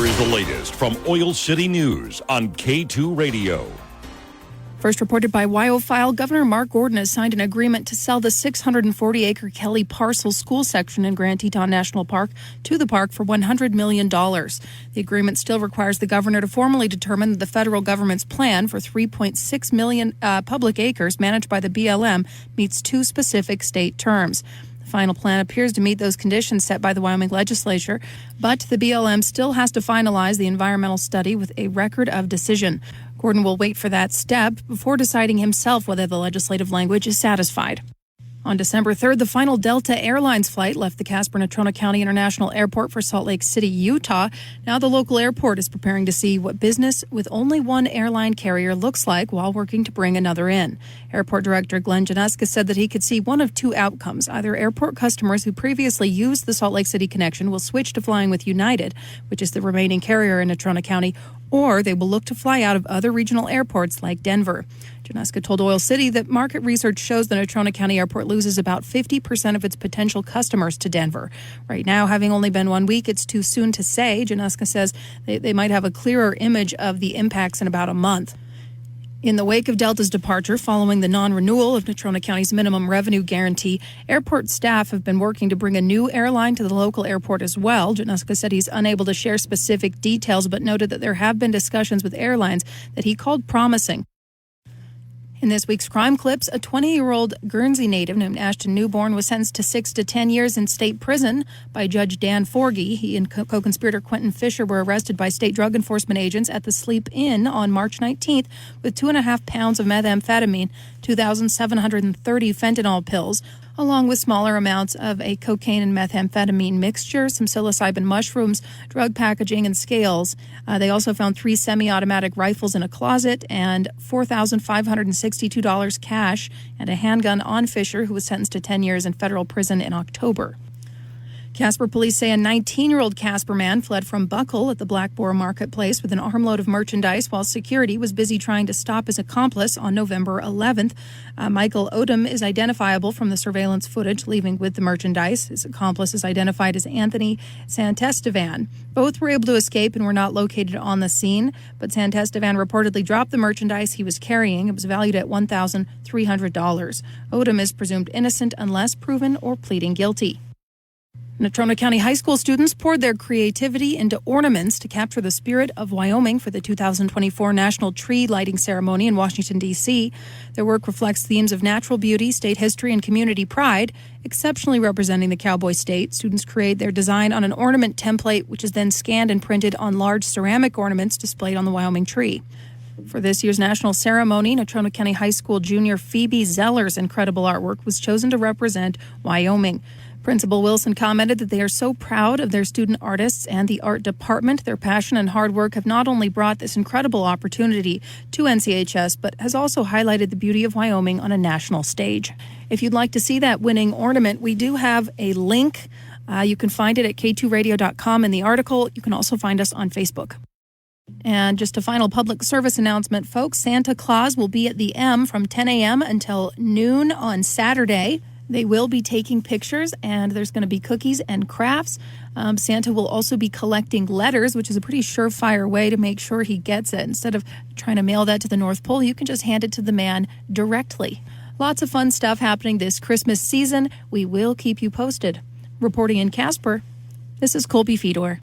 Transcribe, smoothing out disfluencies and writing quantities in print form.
Here is the latest from Oil City News on K2 Radio. First reported by WyoFile, Governor Mark Gordon has signed an agreement to sell the 640-acre Kelly Parcel school section in Grand Teton National Park to the park for $100 million. The agreement still requires the governor to formally determine that the federal government's plan for 3.6 million public acres managed by the BLM meets two specific state terms. The final plan appears to meet those conditions set by the Wyoming legislature, but the BLM still has to finalize the environmental study with a record of decision. Gordon will wait for that step before deciding himself whether the legislative language is satisfied. On December 3rd, the final Delta Airlines flight left the Casper-Natrona County International Airport for Salt Lake City, Utah. Now the local airport is preparing to see what business with only one airline carrier looks like while working to bring another in. Airport Director Glenn Januska said that he could see one of two outcomes. Either airport customers who previously used the Salt Lake City connection will switch to flying with United, which is the remaining carrier in Natrona County, or they will look to fly out of other regional airports like Denver. Januska told Oil City that market research shows the Natrona County Airport loses about 50% of its potential customers to Denver. Right now, having only been 1 week, it's too soon to say. Januska says they might have a clearer image of the impacts in about a month. In the wake of Delta's departure, following the non-renewal of Natrona County's minimum revenue guarantee, airport staff have been working to bring a new airline to the local airport as well. Januska said he's unable to share specific details, but noted that there have been discussions with airlines that he called promising. In this week's crime clips, a 20-year-old Guernsey native named Ashton Newborn was sentenced to 6 to 10 years in state prison by Judge Dan Forgey. He and co-conspirator Quentin Fisher were arrested by state drug enforcement agents at the Sleep Inn on March 19th with 2.5 pounds of methamphetamine, 2,730 fentanyl pills, along with smaller amounts of a cocaine and methamphetamine mixture, some psilocybin mushrooms, drug packaging, and scales. They also found 3 semi-automatic rifles in a closet and $4,562 cash and a handgun on Fisher, who was sentenced to 10 years in federal prison in October. Casper police say a 19-year-old Casper man fled from Buckle at the Black Boar Marketplace with an armload of merchandise while security was busy trying to stop his accomplice on November 11th. Michael Odom is identifiable from the surveillance footage leaving with the merchandise. His accomplice is identified as Anthony Santestevan. Both were able to escape and were not located on the scene, but Santestevan reportedly dropped the merchandise he was carrying. It was valued at $1,300. Odom is presumed innocent unless proven or pleading guilty. Natrona County High School students poured their creativity into ornaments to capture the spirit of Wyoming for the 2024 National Tree Lighting Ceremony in Washington, D.C. Their work reflects themes of natural beauty, state history, and community pride, exceptionally representing the Cowboy State. Students create their design on an ornament template, which is then scanned and printed on large ceramic ornaments displayed on the Wyoming tree. For this year's national ceremony, Natrona County High School junior Phoebe Zeller's incredible artwork was chosen to represent Wyoming. Principal Wilson commented that they are so proud of their student artists and the art department. Their passion and hard work have not only brought this incredible opportunity to NCHS, but has also highlighted the beauty of Wyoming on a national stage. If you'd like to see that winning ornament, we do have a link. You can find it at k2radio.com in the article. You can also find us on Facebook. And just a final public service announcement, folks. Santa Claus will be at the M from 10 a.m. until noon on Saturday. They will be taking pictures, and there's going to be cookies and crafts. Santa will also be collecting letters, which is a pretty surefire way to make sure he gets it. Instead of trying to mail that to the North Pole, you can just hand it to the man directly. Lots of fun stuff happening this Christmas season. We will keep you posted. Reporting in Casper, this is Colby Fedor.